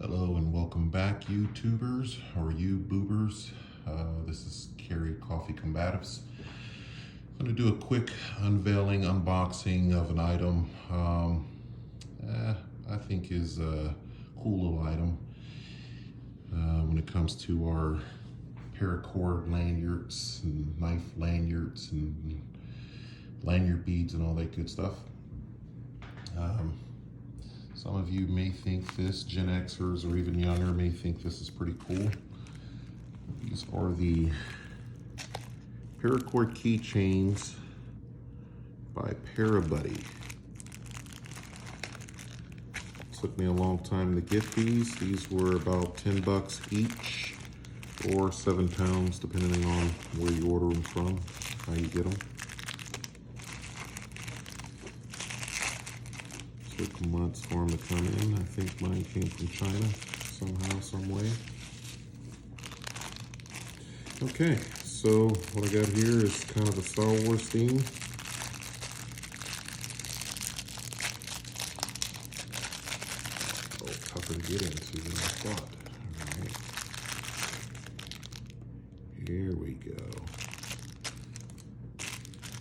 Hello and welcome back, YouTubers or you boobers. This is Carry Coffee Combatives. I'm going to do a quick unveiling, unboxing of an item I think is a cool little item when it comes to our paracord lanyards and knife lanyards and lanyard beads and all that good stuff. Some of you may think this, Gen Xers or even younger, may think this is pretty cool. These are the Paracord keychains by Parabuddy. Took me a long time to get these. These were about 10 bucks each, or 7 pounds, depending on where you order them from, how you get them. Took months for them to come in. I think mine came from China somehow, some way. Okay, so what I got here is kind of a Star Wars theme. Oh, tougher to get into than I thought. All right. Here we go.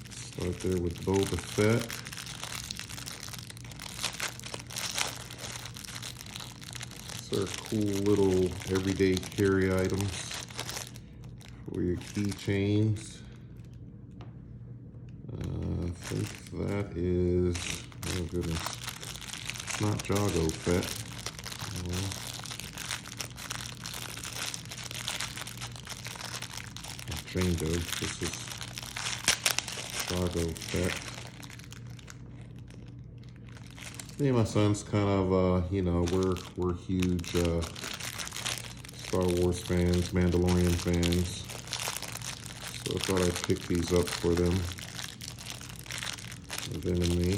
Start there with Boba Fett. These are cool little everyday carry items for your keychains. I think that is, oh goodness, it's not Jago Fett. Jango, this is Jago Fett. Me and my son's kind of, you know, we're huge Star Wars fans, Mandolorian fans. So I thought I'd pick these up for them, them and me.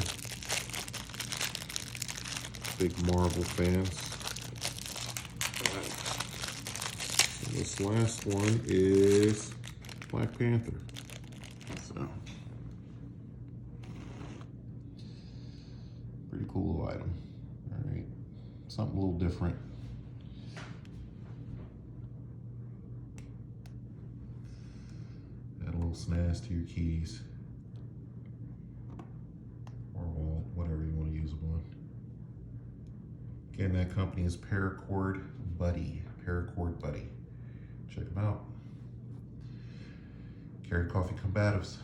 Big Marvel fans. And this last one is Black Panther. So, pretty cool little item. All right, something a little different. Add a little snaz to your keys or wallet, whatever you want to use them on. Again, that company is Paracord Buddy. Paracord Buddy. Check them out. Carry Coffee Combatives.